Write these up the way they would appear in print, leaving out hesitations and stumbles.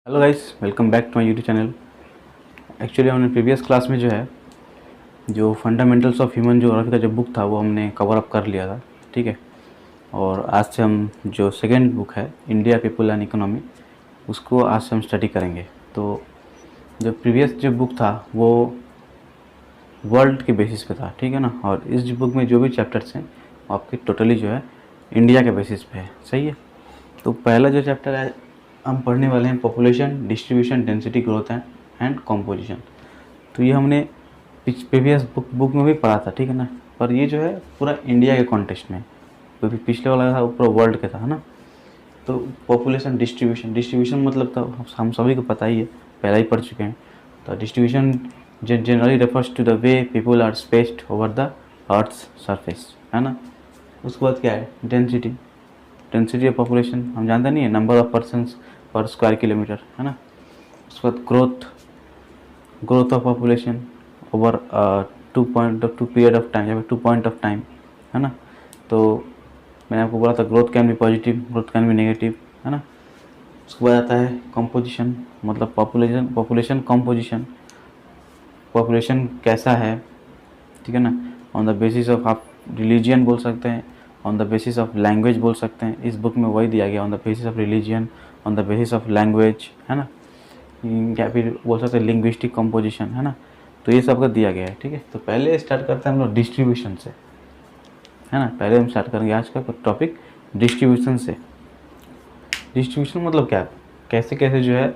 Hello guys, welcome back to my YouTube channel. Actually हमने previous class में जो है जो फंडामेंटल्स ऑफ ह्यूमन ज्योग्राफी का जो बुक था वो हमने कवर अप कर लिया था। ठीक है। और आज से हम जो सेकेंड बुक है इंडिया पीपल एंड इकोनॉमी, उसको आज से हम स्टडी करेंगे। तो जो प्रीवियस जो बुक था वो वर्ल्ड के बेसिस पे था, ठीक है ना। और इस बुक में जो भी चैप्टर्स हैं वो आपके टोटली जो है इंडिया के बेसिस पे है। सही है। तो पहला जो चैप्टर है हम पढ़ने वाले हैं population, distribution, density, growth and composition. तो ये हमने प्रीवियस बुक में भी पढ़ा था, ठीक है ना। पर ये जो है पूरा इंडिया के कॉन्टेक्स्ट में, क्योंकि पिछले वाला था पूरा वर्ल्ड के था, है ना। तो पॉपुलेशन, डिस्ट्रीब्यूशन मतलब तो हम सभी को पता ही है, पहले ही पढ़ चुके हैं। तो distribution generally refers to the way people are spaced over the earth's surface, है ना। उसके बाद क्या है डेंसिटी, डेंसिटी ऑफ पॉपुलेशन हम जानते नहीं है, number of persons per square kilometre, है ना। उसके बाद growth of population over to period of time या फिर 2 पॉइंट ऑफ टाइम, है ना। तो मैंने आपको बोला था growth can be positive, growth can be negative, है ना। उसके बाद आता है कॉम्पोजिशन, मतलब पॉपुलेशन कॉम्पोजिशन, पॉपुलेशन कैसा है, ठीक है ना। ऑन द बेसिस ऑफ आप रिलीजियन बोल सकते हैं, on the basis of language बोल सकते हैं। इस बुक में वही दिया गया, on the basis of religion, on the basis of language, है ना। या फिर बोल सकते हैं लिंग्विस्टिक कंपोजिशन, है ना। तो ये सब का दिया गया है, ठीक है। तो पहले स्टार्ट करते हैं हम लोग डिस्ट्रीब्यूशन से, है ना। पहले हम स्टार्ट करेंगे आज का टॉपिक डिस्ट्रीब्यूशन से। डिस्ट्रीब्यूशन मतलब क्या, कैसे कैसे जो है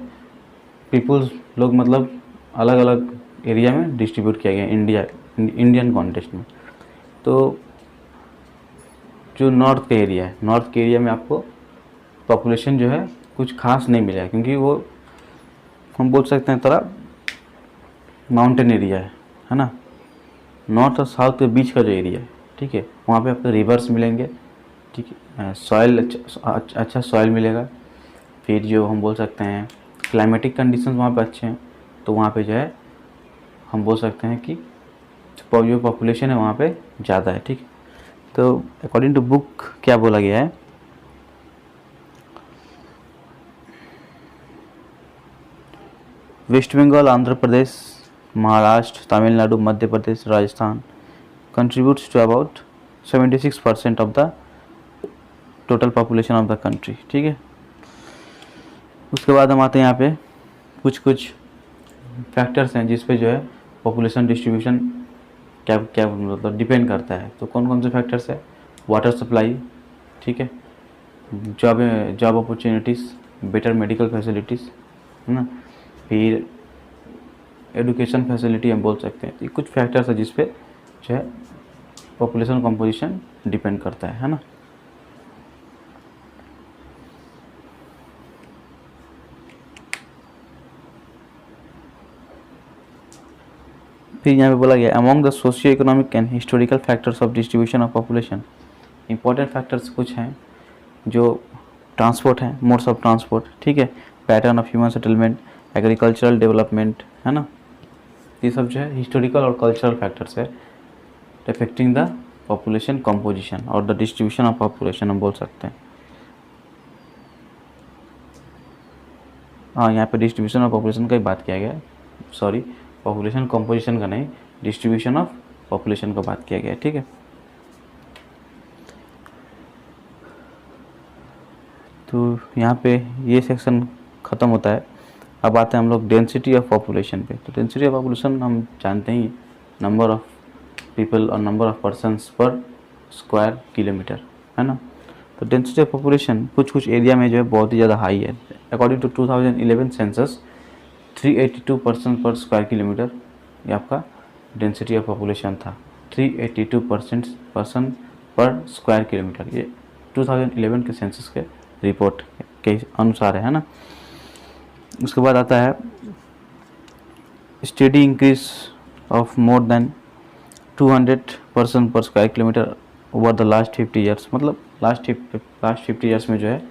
पीपुल्स लोग मतलब अलग अलग एरिया में डिस्ट्रीब्यूट किया गया इंडियन कॉन्टेक्स्ट में। तो जो नॉर्थ का एरिया है, नॉर्थ के एरिया में आपको पॉपुलेशन जो है कुछ खास नहीं मिलेगा, क्योंकि वो हम बोल सकते हैं थोड़ा माउंटेन एरिया है ना। नॉर्थ और साउथ के बीच का जो एरिया है, ठीक है, वहाँ पे आपको रिवर्स मिलेंगे, ठीक है। सॉइल अच्छा सॉइल मिलेगा। फिर जो हम बोल सकते हैं क्लाइमेटिक कंडीशंस वहाँ पे अच्छे हैं, तो वहाँ पे जो है हम बोल सकते हैं कि जो पॉपुलेशन है वहाँ पे ज़्यादा है, ठीक है। तो अकॉर्डिंग टू बुक क्या बोला गया है, West Bengal, Andhra Pradesh, Maharashtra, Tamil Nadu, Madhya Pradesh, Rajasthan contributes to about 76% of the total population of the country, ठीक है। उसके बाद हम आते हैं यहाँ पे कुछ फैक्टर्स हैं जिस पे जो है पॉपुलेशन डिस्ट्रीब्यूशन क्या क्या मतलब डिपेंड करता है। तो कौन कौन से फैक्टर्स है, वाटर सप्लाई, ठीक है, job opportunities, better medical facilities, है ना। फिर एजुकेशन फैसिलिटी हम बोल सकते हैं। तो ये कुछ फैक्टर्स है जिस पे जो है पॉपुलेशन कंपोजिशन डिपेंड करता है ना। फिर यहाँ पे बोला गया among the socio economic and historical factors of distribution of population, important factors कुछ हैं जो ट्रांसपोर्ट है, मोड्स ऑफ ट्रांसपोर्ट, ठीक है, pattern of human settlement, agricultural development, है ना। ये सब जो है हिस्टोरिकल और कल्चरल फैक्टर्स है अफेक्टिंग द पॉपुलेशन कंपोजिशन और द डिस्ट्रीब्यूशन ऑफ पॉपुलेशन हम बोल सकते हैं। हाँ, यहाँ पे डिस्ट्रीब्यूशन ऑफ पॉपुलेशन का ही बात किया गया है, सॉरी, पॉपुलेशन कंपोजिशन का नहीं, डिस्ट्रीब्यूशन ऑफ पॉपुलेशन का बात किया गया है, ठीक है। तो यहाँ पे ये सेक्शन ख़त्म होता है। अब आते हैं हम लोग डेंसिटी ऑफ पॉपुलेशन पे। तो डेंसिटी ऑफ पॉपुलेशन हम जानते ही, नंबर ऑफ पीपल और number of persons per square kilometre, है ना। तो डेंसिटी ऑफ पॉपुलेशन कुछ एरिया में जो है बहुत ही ज़्यादा हाई है। According to 2011 census 382 person per square kilometre ये आपका डेंसिटी ऑफ पॉपुलेशन था। 382 पर्सन पर स्क्वायर किलोमीटर, ये 2011 के सेंसस के रिपोर्ट के अनुसार है ना। उसके बाद आता है steady increase of more than 200 person per square kilometre over the last 50 years, मतलब लास्ट 50 ईयर्स में जो है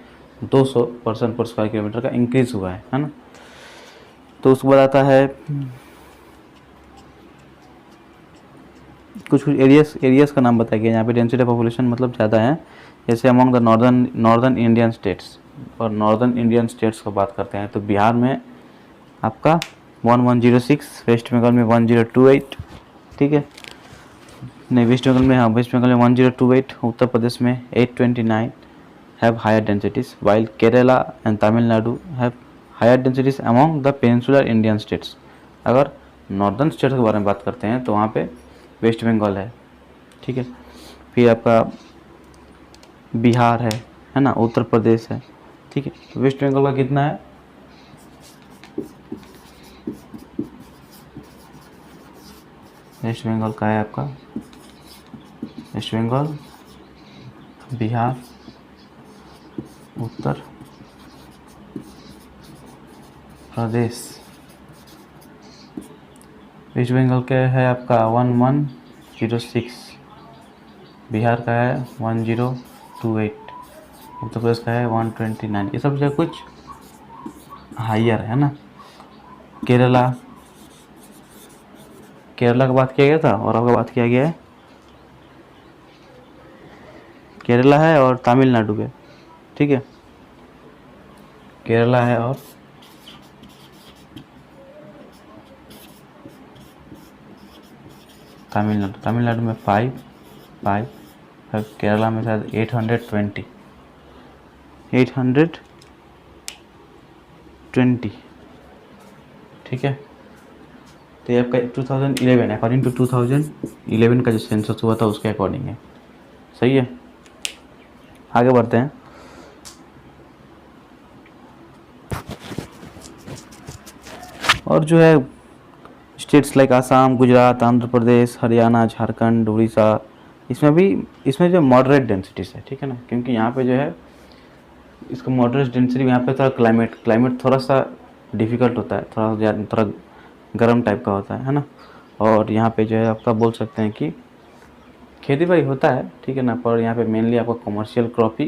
200 पर्सन पर स्क्वायर किलोमीटर का इंक्रीज हुआ है ना। तो उसके बाद आता है कुछ एरियाज़ का नाम बताया गया यहाँ पे। डेंसिटी ऑफ पॉपुलेशन मतलब ज़्यादा है, जैसे among the northern Indian states, और नॉर्दर्न इंडियन स्टेट्स को बात करते हैं तो बिहार में आपका 1106, वेस्ट बंगाल में 1028, ठीक है, नहीं वेस्ट बंगाल में, हाँ वेस्ट बंगाल में 1028, उत्तर प्रदेश में 829 have higher densities, while Kerala and Tamil Nadu have higher densities among the peninsular Indian states. अगर नॉर्दर्न स्टेट्स के बारे में बात करते हैं तो वहाँ पे वेस्ट बंगाल है, ठीक है, फिर आपका बिहार है ना, उत्तर प्रदेश है, ठीक है। वेस्ट बंगाल का कितना है, वेस्ट बंगाल का है आपका, वेस्ट बंगाल, बिहार, उत्तर प्रदेश, वेस्ट बंगाल का है आपका 1106, बिहार का है 1028, उत्तर प्रदेश का है 129। ये सब जो कुछ हाइयर है ना। केरला का बात किया गया था और आपका बात किया गया है केरला है और तमिलनाडु पे, ठीक है, केरला है और तमिलनाडु में 5, केरला में शायद 820, ठीक है। तो ये आपका 2011 अकॉर्डिंग टू 2011 का जो सेंसस हुआ था उसके अकॉर्डिंग है, सही है। आगे बढ़ते हैं। और जो है स्टेट्स लाइक आसाम, गुजरात, आंध्र प्रदेश, हरियाणा, झारखंड, उड़ीसा, इसमें जो मॉडरेट डेंसिटीज है, ठीक है ना, क्योंकि यहाँ पे जो है इसका मॉडरेट डेंसिटी, यहाँ पे थोड़ा क्लाइमेट थोड़ा सा डिफ़िकल्ट होता है, थोड़ा गर्म टाइप का होता है ना। और यहाँ पे जो है आपका बोल सकते हैं कि खेती बाड़ी होता है, ठीक है ना, पर यहाँ पे मेनली आपका कमर्शियल क्रॉप ही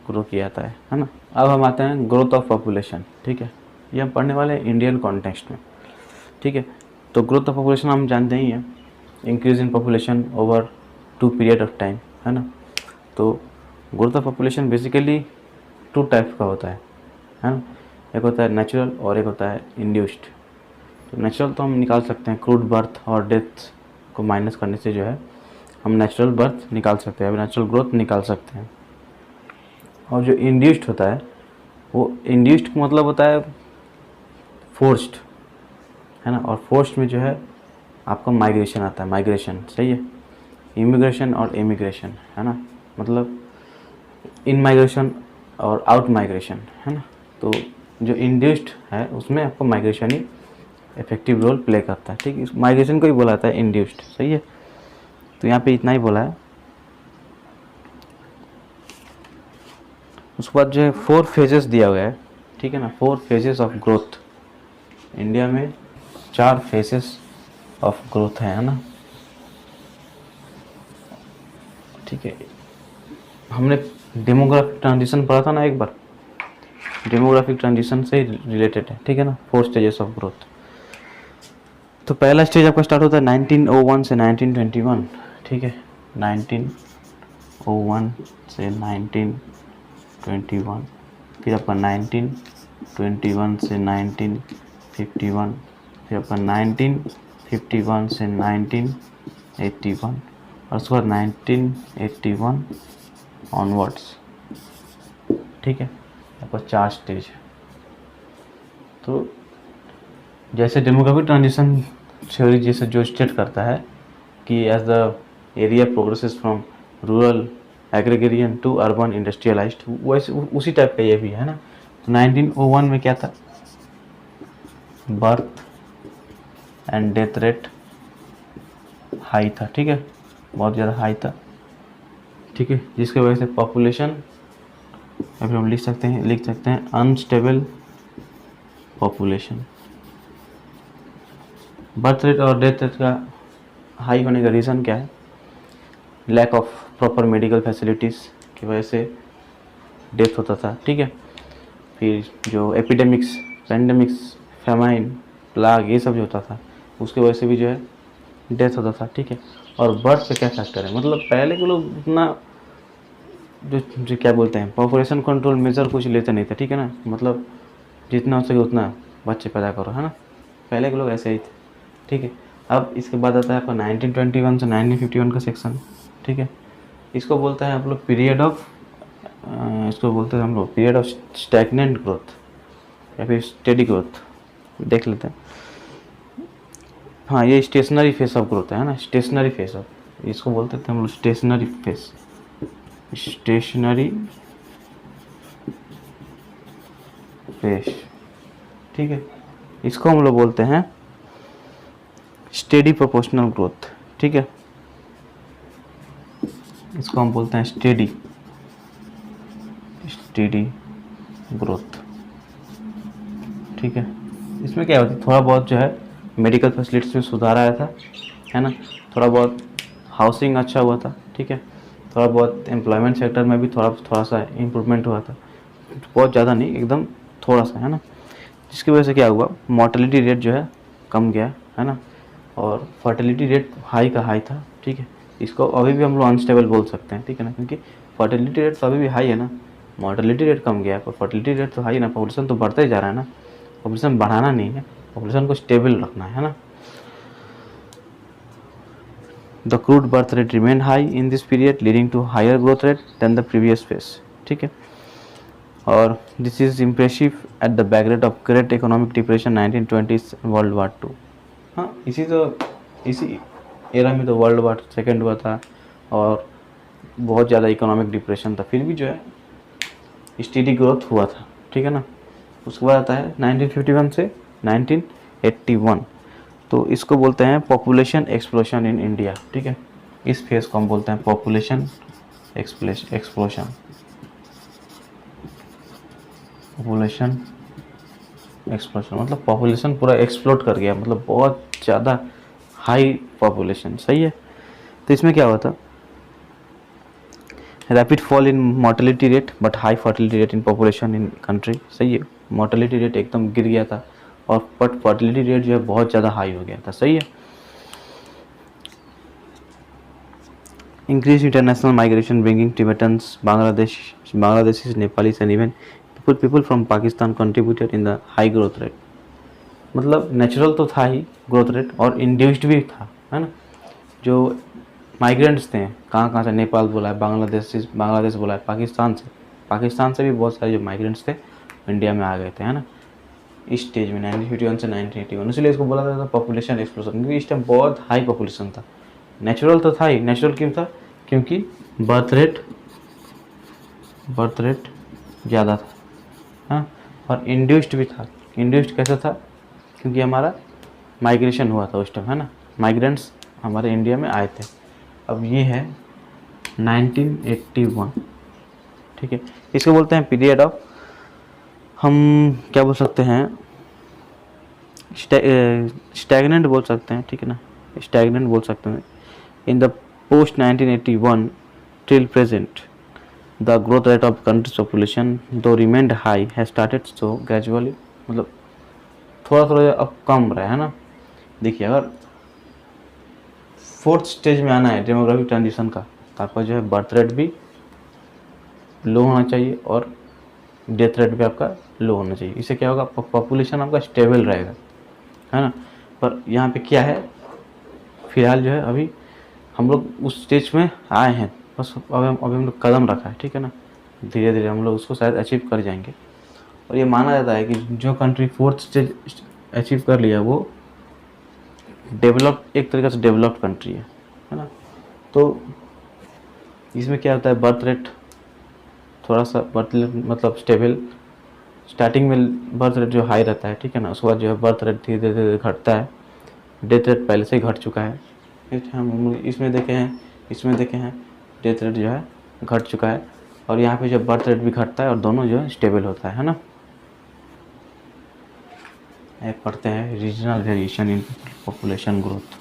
ग्रो किया जाता है ना। अब हम आते हैं ग्रोथ ऑफ पॉपुलेशन, ठीक है, ये हम पढ़ने वाले हैं इंडियन कॉन्टेक्स्ट में, ठीक है। तो ग्रोथ ऑफ पॉपुलेशन हम जानते ही हैं, increase in population over 2 period of time, है ना। तो growth of population basically 2 type का होता है ना। एक होता है नेचुरल और एक होता है इंड्यूस्ड। तो नेचुरल तो हम निकाल सकते हैं, क्रूड बर्थ और डेथ को माइनस करने से जो है हम नेचुरल बर्थ निकाल सकते हैं, नेचुरल ग्रोथ निकाल सकते हैं। और जो इंड्यूस्ड होता है, वो इंड्यूस्ड का मतलब होता है फोर्स्ड, है ना। और फोर्स्ड में जो है आपका माइग्रेशन आता है, माइग्रेशन, सही है, इमिग्रेशन और एमिग्रेशन, है ना, मतलब इन माइग्रेशन और आउट माइग्रेशन, है ना। तो जो इंड्यूस्ड है उसमें आपको माइग्रेशन ही इफेक्टिव रोल प्ले करता है, ठीक है। इस माइग्रेशन को ही बोला जाता है इंड्यूस्ड, सही है। तो यहाँ पे इतना ही बोला है। उसके बाद जो है 4 फेजेस दिया गया है, ठीक है ना, 4 फेजेस ऑफ ग्रोथ। इंडिया में 4 फेजेस ऑफ ग्रोथ है ना, ठीक है। हमने डेमोग्राफिक ट्रांजिशन पढ़ा था ना एक बार, डेमोग्राफिक ट्रांजिशन से रिलेटेड है, ठीक है ना, 4 स्टेजेस ऑफ ग्रोथ। तो पहला स्टेज आपका स्टार्ट होता है 1901 से 1921, ठीक है, 1901 से 1921, फिर आपका 1921 से 1951, फिर आपका 1951 से 1981 और उसके बाद 1981 ऑनवर्ड्स, ठीक है। आपका 4 स्टेज है। तो जैसे डेमोग्राफिक ट्रांजिशन थ्योरी जैसे जो स्टेट करता है कि as the area progresses from rural agrarian to urban industrialised, वैसे उसी टाइप का ये भी है ना। तो 1901 में क्या था, birth and death rate high था, ठीक है, बहुत ज़्यादा हाई था, ठीक है, जिसकी वजह से पॉपुलेशन अभी हम लिख सकते हैं अनस्टेबल पॉपुलेशन। बर्थ रेट और डेथ रेट का हाई होने का रीज़न क्या है, lack of proper medical facilities की वजह से डेथ होता था, ठीक है। फिर जो एपिडेमिक्स, पेंडेमिक्स, फेमाइन, प्लाग, ये सब जो होता था उसकी वजह से भी जो है डेथ होता था, ठीक है। और बर्थ पे क्या फैक्टर है, मतलब पहले के लोग उतना जो क्या बोलते हैं, पॉपुलेशन कंट्रोल मेजर कुछ लेते नहीं थे, ठीक है ना, मतलब जितना हो सके उतना बच्चे पैदा करो, है ना, पहले के लोग ऐसे ही थे, ठीक है। अब इसके बाद आता है आपका 1921 से 1951 का सेक्शन, ठीक है। इसको बोलते हैं आप लोग पीरियड ऑफ, इसको बोलते हैं हम लोग पीरियड ऑफ स्टैग्नेंट ग्रोथ या फिर स्टेडी ग्रोथ, देख लेते हैं। हाँ, ये स्टेशनरी फेस ऑफ ग्रोथ है ना, स्टेशनरी फेस ऑफ, इसको बोलते थे हम लोग स्टेशनरी फेस, स्टेशनरी फेस, ठीक है। इसको हम लोग बोलते हैं स्टेडी प्रोपोर्शनल ग्रोथ, ठीक है। इसको हम बोलते हैं स्टेडी ग्रोथ, ठीक है। इसमें क्या होता है, थोड़ा बहुत जो है मेडिकल फैसिलिटीज़ में सुधार आया था, है ना, थोड़ा बहुत हाउसिंग अच्छा हुआ था, ठीक है, थोड़ा बहुत एम्प्लॉयमेंट सेक्टर में भी थोड़ा सा इम्प्रूवमेंट हुआ था, बहुत ज़्यादा नहीं, एकदम थोड़ा सा, है ना। जिसकी वजह से क्या हुआ, मोर्टेलिटी रेट जो है कम गया, है ना, और फर्टिलिटी रेट हाई का हाई था, ठीक है। इसको अभी भी हम लोग अनस्टेबल बोल सकते हैं, ठीक है ना, क्योंकि फर्टिलिटी रेट तो अभी भी हाई है ना, मोर्टेलिटी रेट कम गया है पर फर्टिलिटी रेट तो हाई है ना, पॉपुलेशन तो बढ़ता ही जा रहा है ना, पॉपुलेशन बढ़ाना नहीं है, पॉपुलेशन को स्टेबल रखना है ना। The crude birth rate remain high in this period leading to higher growth rate than the previous phase, ठीक है। और this is impressive at the background of great economic depression 1920 world war 2। हाँ, इसी era में तो world war second हुआ था और बहुत ज़्यादा इकोनॉमिक डिप्रेशन था, फिर भी जो है स्टेडी ग्रोथ हुआ था, ठीक है ना। उसके बाद आता है 1951 से 1981, तो इसको बोलते हैं पॉपुलेशन एक्सप्लोशन इन इंडिया, ठीक है। इस फेज को हम बोलते हैं पॉपुलेशन एक्सप्लोशन, पॉपुलेशन एक्सप्लोशन मतलब पॉपुलेशन पूरा एक्सप्लोड कर गया, मतलब बहुत ज़्यादा हाई पॉपुलेशन, सही है। तो इसमें क्या हुआ था, rapid fall in mortality rate but high fertility rate in population in country, सही है। मोर्टेलिटी रेट एकदम गिर गया था और बट फर्टिलिटी रेट जो है बहुत ज़्यादा हाई हो गया था, सही है। Increase international migration bringing Tibetans, Bangladeshis, Nepalese and even people from Pakistan contributed in the high growth rate, मतलब नेचुरल तो था ही ग्रोथ रेट और इंड्यूस्ड भी था, है ना। जो माइग्रेंट्स थे कहाँ कहाँ से, नेपाल बोला है, बांग्लादेश बोला है, पाकिस्तान से भी बहुत सारे जो माइग्रेंट्स थे इंडिया में आ गए थे, है ना, इस स्टेज में 1951 से 1981, इसलिए इसको बोला जाता था पॉपुलेशन एक्सप्लोजन, क्योंकि इस टाइम बहुत हाई पॉपुलेशन था। नेचुरल तो था ही, नेचुरल क्यों था, क्योंकि बर्थ रेट ज़्यादा था, हाँ, और इंड्यूस्ड भी था। इंड्यूस्ड कैसे था, क्योंकि हमारा माइग्रेशन हुआ था उस टाइम, है ना, माइग्रेंट्स हमारे इंडिया में आए थे। अब ये है 1981, ठीक है। इसको बोलते हैं पीरियड ऑफ, हम क्या बोल सकते हैं, स्टैग्नेंट बोल सकते हैं, ठीक है ना, स्टैग्नेंट बोल सकते हैं। In the post 1981 till present the growth rate of countries population though remained high has started so gradually, मतलब थोड़ा थोड़ा अब कम रहा है ना। देखिए, अगर फोर्थ स्टेज में आना है डेमोग्राफिक ट्रांजिशन का, तो आपका जो है बर्थ रेट भी लो होना चाहिए और डेथ रेट भी आपका लो होना चाहिए। इससे क्या होगा, पॉपुलेशन आपका स्टेबल रहेगा, है ना। पर यहाँ पे क्या है, फिलहाल जो है अभी हम लोग उस स्टेज में आए हैं, बस अभी हम लोग कदम रखा है, ठीक है ना, धीरे धीरे हम लोग उसको शायद अचीव कर जाएंगे। और ये माना जाता है कि जो कंट्री फोर्थ स्टेज अचीव कर लिया वो एक तरीके से डेवलप्ड कंट्री है ना। तो इसमें क्या होता है, बर्थ रेट थोड़ा सा, बर्थ रेट मतलब स्टेबल, स्टार्टिंग में बर्थ रेट जो हाई रहता है, ठीक है ना, उसके बाद जो है बर्थ रेट धीरे धीरे घटता है, डेथ रेट पहले से ही घट चुका है, हम इसमें देखे हैं डेथ रेट जो है घट चुका है, और यहाँ पे जो बर्थ रेट भी घटता है और दोनों जो है स्टेबल होता है ना। पढ़ते हैं regional variation in population growth.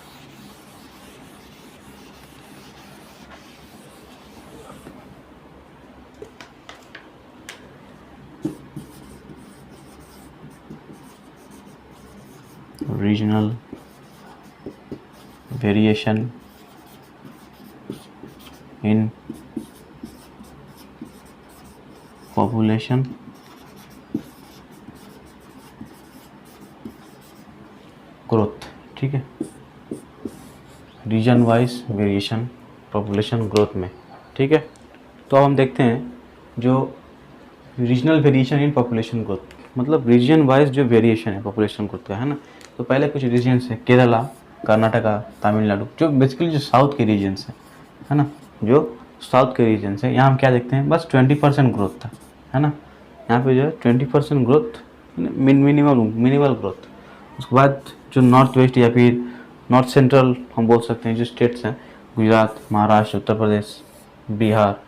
Regional variation in population growth, ठीक है, region wise variation population growth में, ठीक है। तो अब हम देखते हैं जो regional variation in population growth, मतलब रीजन वाइज जो वेरिएशन है पॉपुलेशन ग्रोथ का, है ना। तो पहले कुछ रीजन्स है, केरला, कर्नाटका, तमिलनाडु, जो बेसिकली जो साउथ के रीजन्स है ना, जो साउथ के रीजन्स है। यहाँ हम क्या देखते हैं, बस 20% ग्रोथ था, है ना। यहाँ पे जो है 20% ग्रोथ, मिनिमल ग्रोथ। उसके बाद जो नॉर्थ वेस्ट या फिर नॉर्थ सेंट्रल हम बोल सकते हैं जो स्टेट्स हैं, गुजरात, महाराष्ट्र, उत्तर प्रदेश, बिहार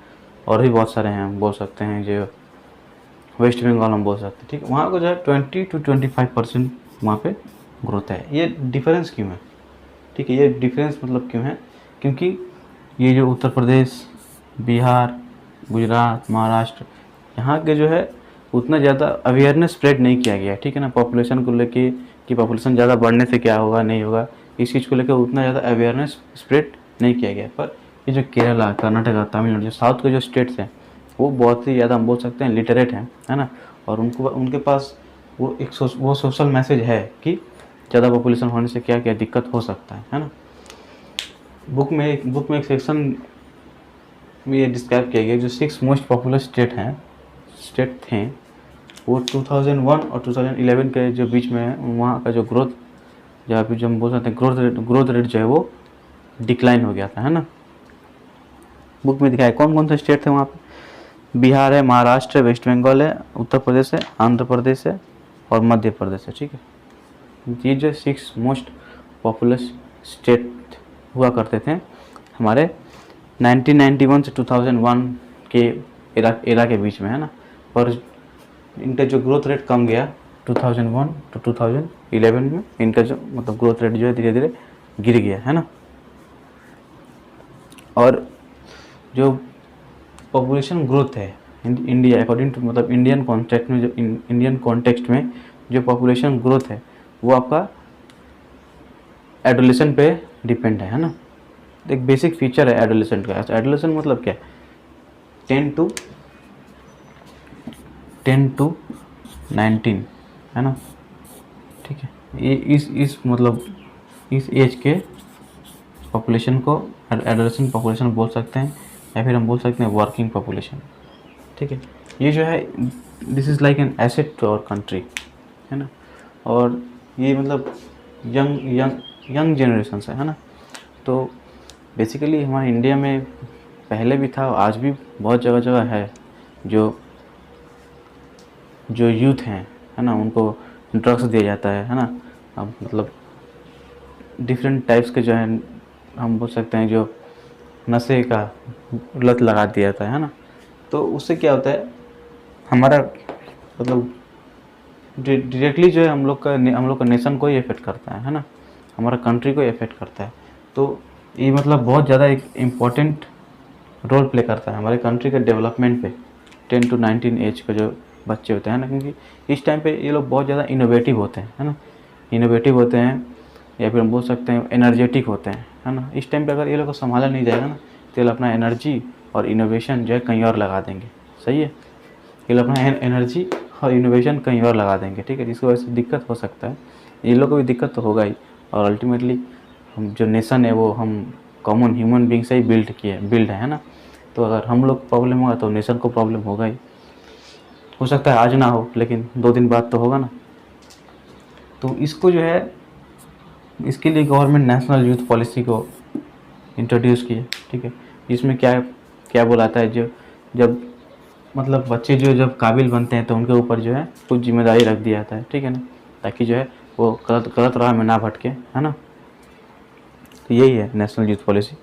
और भी बहुत सारे हैं, हम बोल सकते हैं जो वेस्ट बंगाल हम बोल सकते हैं, ठीक है। वहाँ को जो है 20 to 25% वहाँ पे ग्रोथ है। ये डिफरेंस क्यों है, ठीक है, ये डिफरेंस मतलब क्यों है, क्योंकि ये जो उत्तर प्रदेश, बिहार, गुजरात, महाराष्ट्र, यहाँ के जो है उतना ज़्यादा अवेयरनेस स्प्रेड नहीं किया गया है, ठीक है ना, पॉपुलेशन को लेके कि पॉपुलेशन ज़्यादा बढ़ने से क्या होगा नहीं होगा, इस चीज़ को लेकर उतना ज़्यादा अवेयरनेस स्प्रेड नहीं किया गया। पर ये जो केरला, कर्नाटका, तमिलनाडु, जो साउथ के जो स्टेट्स हैं वो बहुत ही ज़्यादा हम बोल सकते हैं लिटरेट हैं, है ना। और उनके पास वो एक सोशल मैसेज है कि ज़्यादा पॉपुलेशन होने से क्या क्या दिक्कत हो सकता है ना। बुक में एक सेक्शन में ये डिस्क्राइब किया गया जो 6 मोस्ट पॉपुलर स्टेट थे वो 2001 और 2011 के जो बीच में है, वहाँ का जो ग्रोथ, जहाँ पे जो हम बोल सकते हैं ग्रोथ रेट जो है वो डिक्लाइन हो गया था, है ना। बुक में दिखाया कौन कौन से स्टेट थे वहाँ पे, बिहार है, महाराष्ट्र है, वेस्ट बंगाल है, उत्तर प्रदेश है, आंध्र प्रदेश है और मध्य प्रदेश है, ठीक है। ये जो 6 मोस्ट पॉपुलस स्टेट हुआ करते थे हमारे 1991 से 2001 के एरा के बीच में, है ना। पर इनका जो ग्रोथ रेट कम गया 2001 to 2011 में, इनका जो मतलब ग्रोथ रेट जो है धीरे धीरे गिर गया, है ना। और जो पॉपुलेशन ग्रोथ है इंडिया अकॉर्डिंग टू मतलब इंडियन कॉन्टेक्स्ट में जो पॉपुलेशन ग्रोथ है वो आपका एडोलेशन पे डिपेंड है ना। एक बेसिक फीचर है एडोलेसेंट का। एडोलेसेंट मतलब क्या है, 10 to 19, है ना, ठीक है। ये इस मतलब इस एज के पॉपुलेशन को एडोलेसेंट पॉपुलेशन बोल सकते हैं, या फिर हम बोल सकते हैं वर्किंग पॉपुलेशन, ठीक है। ये जो है this is like an asset to our country, है ना। और ये मतलब यंग जनरेशन से, है ना। तो बेसिकली हमारे इंडिया में पहले भी था, आज भी बहुत जगह है जो यूथ हैं, है ना, उनको ड्रग्स दिया जाता है ना। अब मतलब डिफरेंट टाइप्स के जो है हम बोल सकते हैं जो नशे का लत लगा दिया जाता है ना। तो उससे क्या होता है, हमारा मतलब डायरेक्टली जो है हम लोग का नेशन को ही इफेक्ट करता है ना, हमारा कंट्री को इफेक्ट करता है। तो ये मतलब बहुत ज़्यादा एक इम्पॉर्टेंट रोल प्ले करता है हमारे कंट्री के डेवलपमेंट पे। 10 to 19 एज के जो बच्चे होते हैं ना, क्योंकि इस टाइम पे ये लोग बहुत ज़्यादा इनोवेटिव होते हैं, है ना, इनोवेटिव होते हैं, या फिर हम बोल सकते हैं एनर्जेटिक होते हैं, है ना। इस टाइम पे अगर ये लोग को संभाला नहीं जाएगा ना तो ये लोग अपना एनर्जी और इनोवेशन जो है कहीं और लगा देंगे, सही है। ये लोग अपना एनर्जी और इनोवेशन कहीं और लगा देंगे, ठीक है, जिसकी वजह से दिक्कत हो सकता है। ये लोग को भी दिक्कत तो होगा ही, और अल्टीमेटली हम जो नेशन है वो हम कॉमन ह्यूमन बींग से ही बिल्ड है ना। तो अगर हम लोग प्रॉब्लम होगा तो नेशन को प्रॉब्लम होगा ही। हो सकता है आज ना हो, लेकिन 2 दिन बाद तो होगा ना। तो इसको जो है इसके लिए गवर्नमेंट नेशनल यूथ पॉलिसी को इंट्रोड्यूस किया, ठीक है। इसमें क्या बोलाता है, जब मतलब बच्चे जो जब काबिल बनते हैं तो उनके ऊपर जो है कुछ जिम्मेदारी रख दिया जाता है, ठीक है ना, ताकि जो है वो गलत राह में ना भटके, है ना। तो यही है नेशनल यूथ पॉलिसी।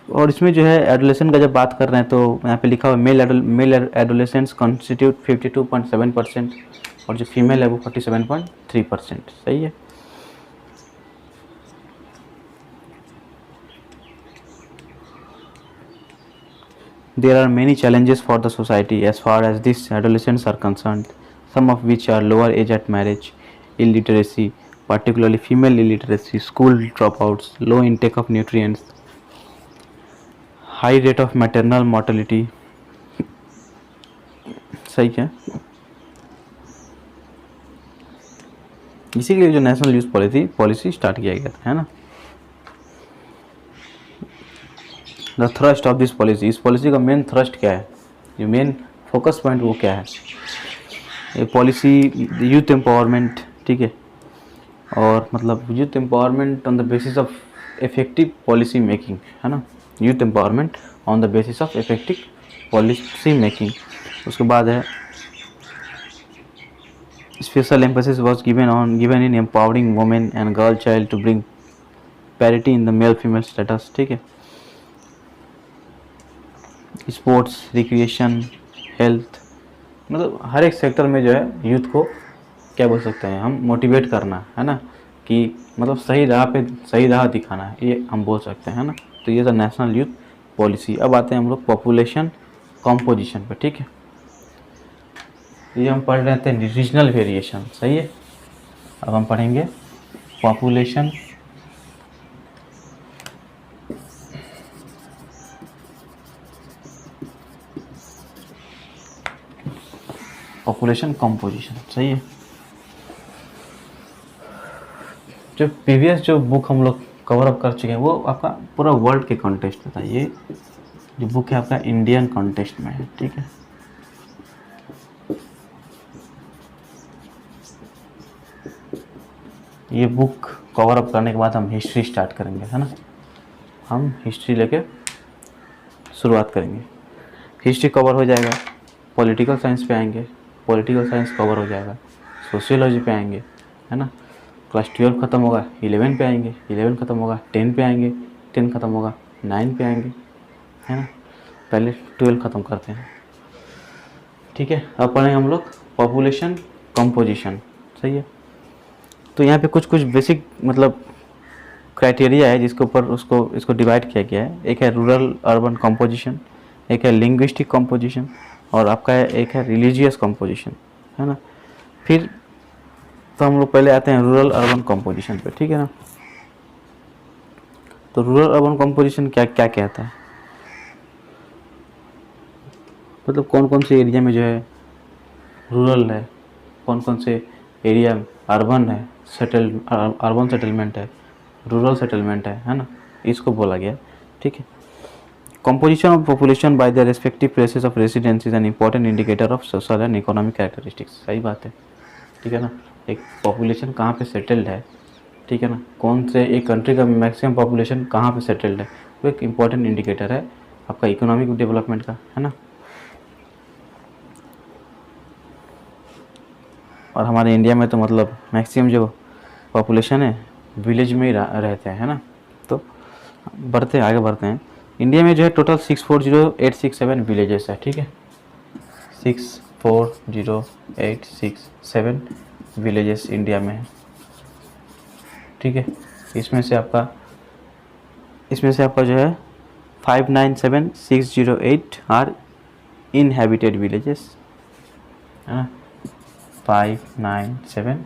और इसमें जो है एडोलेसेंट का जब बात कर रहे हैं तो यहाँ पे लिखा हुआ मेल एडोलेसेंट्स कॉन्स्टिट्यूट 52.7% और जो फीमेल है वो 47.3%, सही है। There are many challenges for the society as far as these adolescents are concerned, some of which are lower age at marriage, illiteracy, particularly female illiteracy, school dropouts, low intake of nutrients, high rate of maternal mortality, सही है। इसी के लिए जो national youth policy start किया गया था, है ना। The thrust of this policy, इस पॉलिसी का मेन थ्रस्ट क्या है, जो मेन फोकस पॉइंट वो क्या है। ये पॉलिसी यूथ एम्पावरमेंट, ठीक है, और मतलब youth empowerment on the basis of effective policy making, है ना। Youth empowerment on the basis of effective policy making. उसके बाद है special emphasis was given in empowering women and girl child to bring parity in the male female status, ठीक है। Sports, recreation, health, मतलब हर एक sector में जो है यूथ को क्या बोल सकते हैं हम, मोटिवेट करना, है ना, कि मतलब सही राह दिखाना है, ये हम बोल सकते हैं, है ना। तो ये था नेशनल यूथ पॉलिसी। अब आते हैं हम लोग पॉपुलेशन कॉम्पोजिशन पे, ठीक है। ये हम पढ़ रहे थे रीजनल वेरिएशन, सही है। अब हम पढ़ेंगे पॉपुलेशन कॉम्पोजिशन, सही है। जो प्रीवियस जो बुक हम लोग कवर अप कर चुके हैं वो आपका पूरा वर्ल्ड के कॉन्टेक्स्ट में था। ये जो बुक है आपका इंडियन कॉन्टेक्स्ट में है, ठीक है। ये बुक कवर अप करने के बाद हम हिस्ट्री स्टार्ट करेंगे, है ना। हम हिस्ट्री लेके शुरुआत करेंगे। हिस्ट्री कवर हो जाएगा, पॉलिटिकल साइंस पे आएंगे, पॉलिटिकल साइंस कवर हो जाएगा, सोशियोलॉजी पे आएंगे, है ना। क्लास 12 ख़त्म होगा, 11 पे आएंगे, 11 ख़त्म होगा, 10 पे आएंगे, 10 ख़त्म होगा, 9 पे आएंगे, है ना। पहले 12 ख़त्म करते हैं, ठीक है। अब पढ़ेंगे हम लोग पॉपुलेशन कंपोजिशन, सही है। तो यहाँ पे कुछ बेसिक मतलब क्राइटेरिया है जिसके ऊपर इसको डिवाइड किया गया है। एक है रूरल अर्बन कंपोजिशन, एक है लिंग्विस्टिक कंपोजिशन, और आपका एक है रिलीजियस कंपोजिशन, है ना। फिर तो हम लोग पहले आते हैं रूरल अर्बन कंपोजिशन पे, ठीक है ना। तो रूरल अर्बन कंपोजिशन क्या क्या कहता है, मतलब कौन कौन से एरिया में जो है रूरल है, कौन कौन से एरिया अर्बन है, अर्बन सेटलमेंट है, रूरल सेटलमेंट है ना, इसको बोला गया, ठीक है। Composition of population by the respective places of residence is an important indicator of social and economic characteristics, सही बात है, ठीक है ना। एक पॉपुलेशन कहाँ पे सेटल्ड है, ठीक है ना, कौन से एक कंट्री का मैक्सिमम पॉपुलेशन कहाँ पे सेटल्ड है, वो एक इम्पॉर्टेंट इंडिकेटर है आपका इकोनॉमिक डेवलपमेंट का, है ना। और हमारे इंडिया में तो मतलब मैक्सिमम जो पॉपुलेशन है विलेज में ही रहते हैं, है ना। तो आगे बढ़ते हैं। इंडिया में जो है टोटल 640,867 विलेजेस है, ठीक है। 640,867 विलेजेस इंडिया में है, ठीक है। इसमें से आपका जो है 597,608 आर इनहैबिटेड विलेजेस, है ना। 597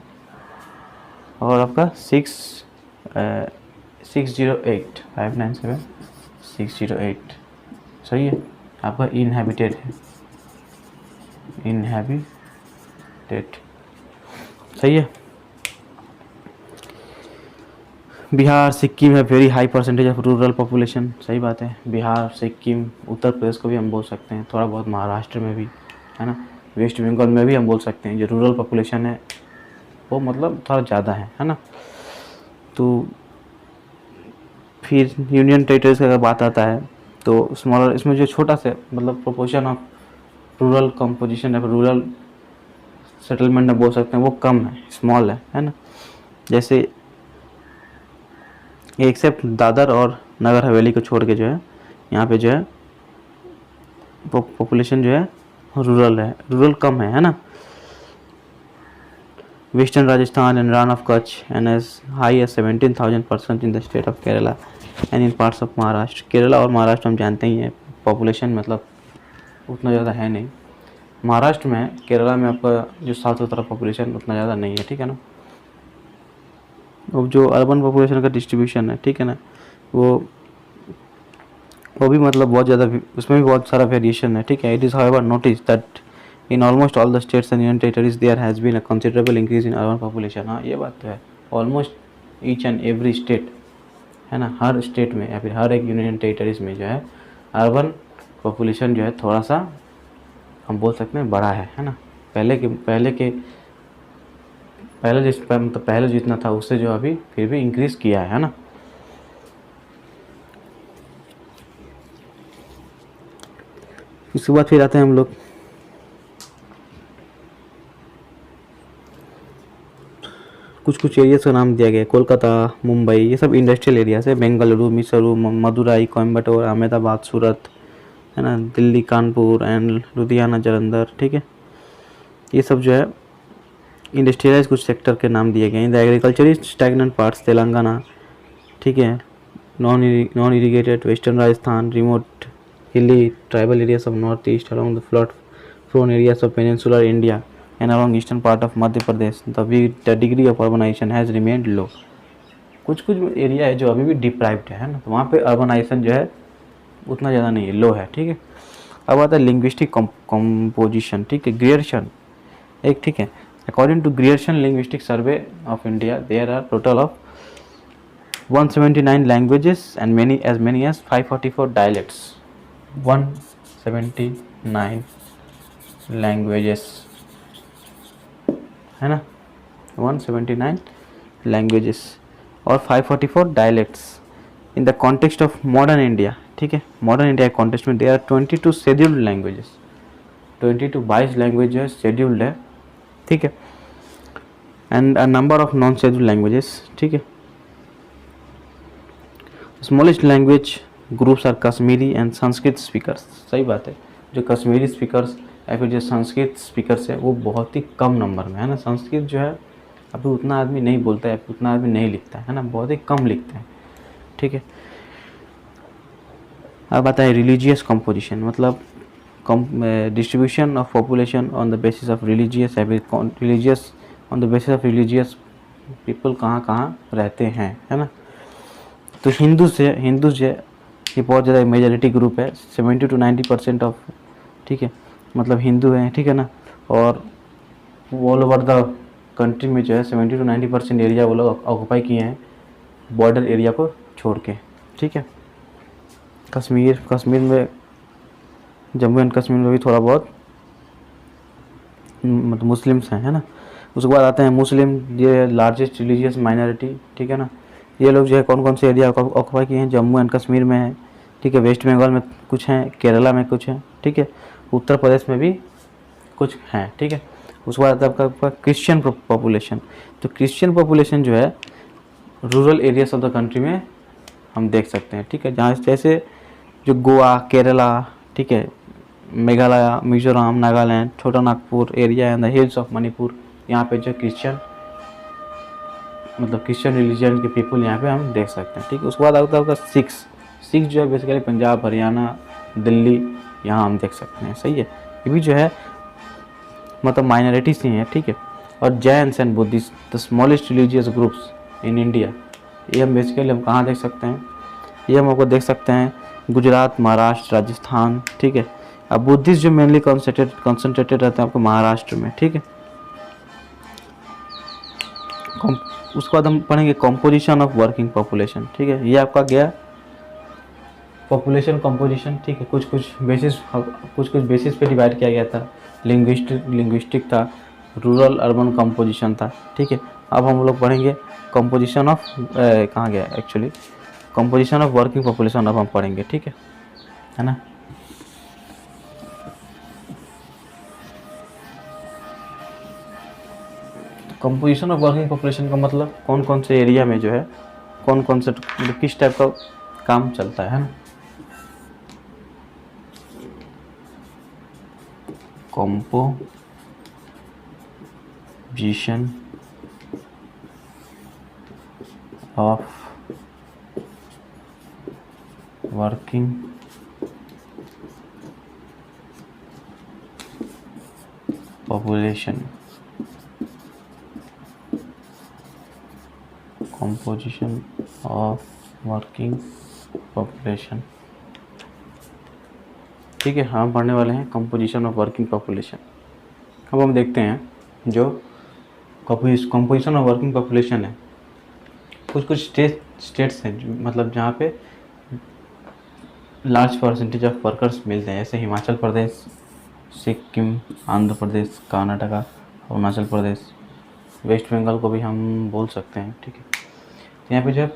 और आपका 597,608 सही है, आपका इनहैबिटेड है, सही है। बिहार सिक्किम है very high percentage of rural population, सही बात है। बिहार सिक्किम उत्तर प्रदेश को भी हम बोल सकते हैं, थोड़ा बहुत महाराष्ट्र में भी, है ना। वेस्ट बंगाल में भी हम बोल सकते हैं जो रूरल पॉपुलेशन है वो मतलब थोड़ा ज़्यादा है ना। तो फिर यूनियन टेरिटरीज का अगर बात आता है तो स्मॉलर, इसमें जो छोटा सा मतलब प्रोपोर्शन ऑफ रूरल कंपोजिशन या रूरल सेटलमेंट में बोल सकते हैं वो कम है, स्मॉल है ना। जैसे एक्सेप्ट दादर और नगर हवेली को छोड़ के जो है यहाँ पे जो है पॉपुलेशन जो है रूरल कम है ना। Western Rajasthan and run of Kutch and as high as 17,000 person in the state of Kerala and in parts of Maharashtra. Kerala और महाराष्ट्र हम जानते ही हैं पॉपुलेशन मतलब उतना ज़्यादा है नहीं, महाराष्ट्र में है, केरला में आपका जो साउथ की तरफ पॉपुलेशन उतना ज़्यादा नहीं है, ठीक है ना। अब जो अर्बन पॉपुलेशन का डिस्ट्रीब्यूशन है, ठीक है ना, वो वो भी मतलब बहुत ज़्यादा, उसमें भी बहुत सारा वेरिएशन है, ठीक है। It is however notice that in almost all the states and union territories there has been a considerable increase in urban population. हाँ, ये बात तो है, almost each and every state, है ना, हर स्टेट में या फिर हर एक यूनियन टेरिटरीज में जो है अर्बन पॉपुलेशन जो है थोड़ा सा हम बोल सकते हैं बढ़ा है ना। पहले जितना था उससे जो अभी फिर भी इंक्रीज़ किया है ना। इसके बाद फिर आते हैं हम लोग कुछ एरियाज़ का नाम दिया गया है। कोलकाता, मुंबई, ये सब इंडस्ट्रियल एरियाज है। बेंगलुरु, मिसरू, मदुराई, कोयम्बटूर, अहमदाबाद, सूरत, है ना, दिल्ली, कानपुर एंड लुधियाना, जालंधर, ठीक है। ये सब जो है इंडस्ट्रियलाइज कुछ सेक्टर के नाम दिए गए हैं। The agriculture stagnant parts Telangana, ठीक है, non irrigated western Rajasthan, remote hilly tribal areas of north east, along the flood prone areas of peninsular India and along eastern part of Madhya Pradesh, the degree of urbanization has remained low। कुछ area है जो अभी भी deprived है ना, तो वहाँ पे अर्बनाइजेशन जो है उतना ज़्यादा नहीं है, लो है, ठीक है। अब आता है लिंग्विस्टिक कंपोजिशन, ठीक है, ग्रियर्सन एक, ठीक है। According to Grierson linguistic survey of India there are total of 179 languages and many as 544 dialects। 179 languages, है ना, 179 languages और 544 dialects in the context of modern India, ठीक है। मॉडर्न इंडिया के कॉन्टेक्स्ट में there are 22 scheduled languages, 22 language जो है scheduled है, ठीक है, and a number of non scheduled languages, ठीक है। Smallest language groups are Kashmiri and Sanskrit speakers. सही बात है, जो कश्मीरी स्पीकर्स या फिर जो संस्कृत स्पीकर्स है वो बहुत ही कम नंबर में है ना। संस्कृत जो है अभी उतना आदमी नहीं बोलता है, उतना आदमी नहीं लिखता है ना, बहुत ही कम लिखते हैं, ठीक है। अब आता है रिलीजियस कंपोजिशन, मतलब distribution of population on the basis of religious on the basis of religious people कहाँ कहाँ रहते हैं, है ना। तो हिंदू जो है ये बहुत ज़्यादा मेजॉरिटी ग्रुप है, 70 to 90% ऑफ, ठीक है, मतलब हिंदू हैं, ठीक है ना। और ऑल ओवर द कंट्री में जो है 70 to 90% एरिया वो लोग ऑक्यूपाई किए हैं बॉर्डर एरिया को छोड़ के, ठीक है। कश्मीर में, जम्मू एंड कश्मीर में भी थोड़ा बहुत मतलब मुस्लिम्स हैं, है ना। उसके बाद आते हैं मुस्लिम, ये लार्जेस्ट रिलीजियस माइनॉरिटी, ठीक है ना। ये लोग जो है कौन कौन से एरिया ऑक्यूपाई किए हैं, जम्मू एंड कश्मीर में है, ठीक है, वेस्ट बंगाल में कुछ हैं, केरला में कुछ हैं, ठीक है, उत्तर प्रदेश में भी कुछ हैं, ठीक है। उसके बाद आपका क्रिश्चियन पॉपुलेशन। तो क्रिश्चियन पॉपुलेशन जो है rural areas of the country में हम देख सकते हैं, ठीक है, जहाँ जैसे जो गोवा, केरला, ठीक है, मेघालय, मिजोरम, नागालैंड, छोटा Nagpur area and the hills of Manipur, यहाँ पे जो क्रिश्चियन रिलीजन के पीपल यहाँ पे हम देख सकते हैं, ठीक है। उसके बाद आता है आपका सिक्स जो है बेसिकली पंजाब, हरियाणा, दिल्ली, यहाँ हम देख सकते हैं, सही है। ये भी जो है मतलब माइनॉरिटीज ही हैं, ठीक है। और Jains and Buddhist, the smallest religious groups in India, ये हम बेसिकली हम कहाँ देख सकते हैं, ये हम आपको देख सकते हैं गुजरात, महाराष्ट्र, राजस्थान, ठीक है। अब बुद्धिस्ट जो मेनली कॉन्सेंट्रेटेड रहते हैं आपको महाराष्ट्र में, ठीक है। उसके बाद हम पढ़ेंगे कॉम्पोजिशन ऑफ वर्किंग पॉपुलेशन, ठीक है। ये आपका गया पॉपुलेशन कॉम्पोजिशन, ठीक है। कुछ बेसिस पे डिवाइड किया गया था। लिंग्विस्टिक था, रूरल अर्बन कंपोजिशन था, ठीक है। अब हम लोग पढ़ेंगे कंपोजिशन ऑफ कहाँ गया actually, composition of working population अब हम पढ़ेंगे, ठीक है ना। कंपोजिशन ऑफ वर्किंग पॉपुलेशन का मतलब कौन कौन से एरिया में जो है कौन कौन से किस टाइप का काम चलता है ना। Composition of working population, composition of working population, ठीक है, हम पढ़ने वाले हैं कंपोजिशन ऑफ वर्किंग पॉपुलेशन। अब हम देखते हैं जो कंपोजिशन ऑफ वर्किंग पॉपुलेशन है, कुछ स्टेट्स हैं मतलब जहाँ पे लार्ज परसेंटेज ऑफ वर्कर्स मिलते हैं, जैसे हिमाचल प्रदेश, सिक्किम, आंध्र प्रदेश, कर्नाटका, अरुणाचल प्रदेश, वेस्ट बंगाल को भी हम बोल सकते हैं। ठीक है, तो यहाँ पे जो है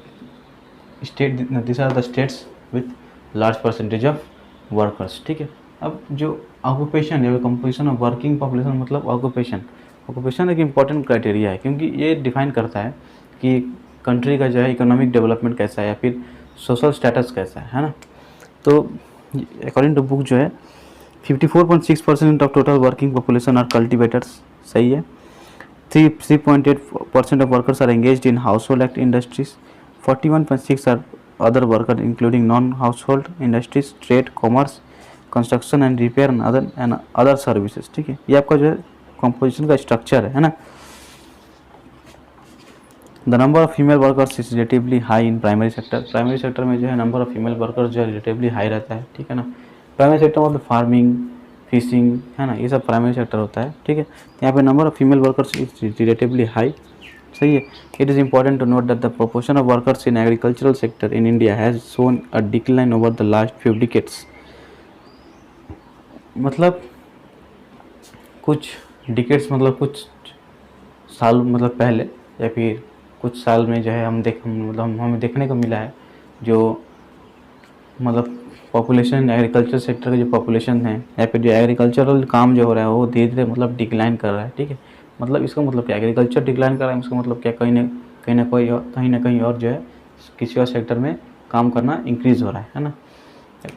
state, this are the states with large percentage of workers. ठीक है, अब जो ऑक्यूपेशन है, कंपोजिशन ऑफ वर्किंग पॉपुलेशन मतलब ऑक्यूपेशन एक इम्पॉर्टेंट क्राइटेरिया है, क्योंकि ये डिफाइन करता है कि कंट्री का जो है इकोनॉमिक डेवलपमेंट कैसा है या फिर सोशल स्टेटस कैसा है ना। तो अकॉर्डिंग टू बुक जो है 54.6% of total working population are cultivators, सही है। 3.8% of workers are engaged in household act industries, 41.6 are other worker including non household industries, trade, commerce, construction and repair and other services. ठीक है, ये आपका जो है composition का structure है ना। The number of female workers is relatively high in primary sector में जो है नंबर ऑफ फीमेल वर्कर्स जो है रिलेटिवली हाई रहता है। ठीक है ना, प्राइमरी सेक्टर मतलब फार्मिंग, फिशिंग है ना, ये सब प्राइमरी सेक्टर होता है। ठीक है, यहाँ पे number of female workers is relatively high, सही है। It is important to note that the proportion of workers in agricultural sector in India has shown a decline over the last few decades. मतलब कुछ decades मतलब कुछ साल मतलब पहले या फिर कुछ साल में जो है हमें देखने को मिला है जो मतलब पॉपुलेशन, एग्रीकल्चर सेक्टर के जो पॉपुलेशन है या फिर जो एग्रीकल्चरल काम जो हो रहा है वो धीरे धीरे मतलब डिक्लाइन कर रहा है। ठीक है, मतलब इसका मतलब क्या, एग्रीकल्चर डिक्लाइन कर रहा है, इसका मतलब क्या, कहीं ना कहीं और जो है किसी और सेक्टर में काम करना इंक्रीज़ हो रहा है ना।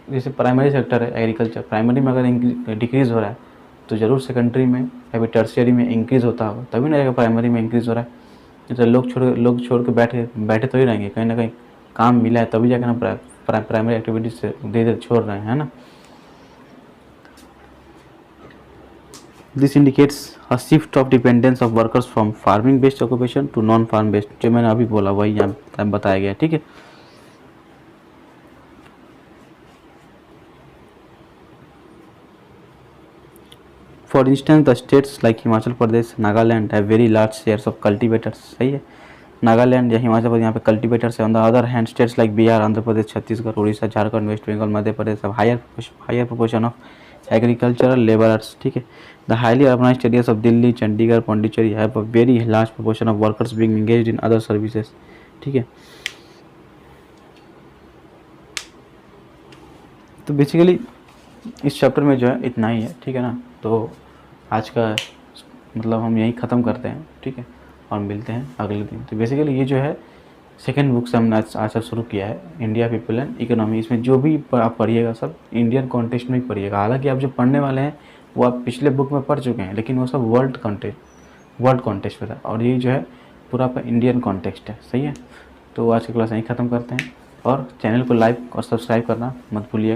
जैसे प्राइमरी सेक्टर है एग्रीकल्चर, प्राइमरी में अगर डिक्रीज़ हो रहा है तो ज़रूर सेकेंडरी में या फिर टर्शियरी में इंक्रीज़ होता होगा, तभी ना प्राइमरी में इंक्रीज़ हो रहा है। जैसे लोग छोड़ के बैठे तो ही रहेंगे, कहीं ना कहीं काम मिला है तभी जाकर ना प्राइमरी एक्टिविटीज से धीरे धीरे छोड़ रहे हैं ना। This indicates a shift of dependence of workers from farming based occupation to non farm based, जो मैंने अभी बोला वही यहाँ बताया गया। ठीक है, for instance the states like Himachal Pradesh, Nagaland have very large shares of cultivators, सही है। नागालैंड या हिमाचल प्रदेश यहाँ पे कल्टिवेटर्स है। On the other hand states like Bihar, Andhra Pradesh, Chhattisgarh, Orissa, Jharkhand, West Bengal, Madhya Pradesh have higher proportion of agricultural laborers। ठीक है, the highly urbanised areas of Delhi, Chandigarh, Pondicherry have a very large proportion of workers being engaged in other services। ठीक है, तो बेसिकली इस chapter में जो है इतना ही है। ठीक है ना, तो आज का मतलब हम यहीं ख़त्म करते हैं। ठीक है, और मिलते हैं अगले दिन। तो बेसिकली ये जो है सेकेंड बुक से हमने आज से शुरू किया है, इंडिया, पीपल एंड इकोनॉमी। इसमें जो भी आप पढ़िएगा सब इंडियन कॉन्टेक्स्ट में ही पढ़िएगा। हालांकि आप जो पढ़ने वाले हैं वो आप पिछले बुक में पढ़ चुके हैं, लेकिन वो सब वर्ल्ड कॉन्टेक्स्ट में था, और ये जो है पूरा आपका इंडियन कॉन्टेक्स्ट है, सही है। तो आज की क्लास यहीं ख़त्म करते हैं, और चैनल को लाइक और सब्सक्राइब करना मत भूलिएगा।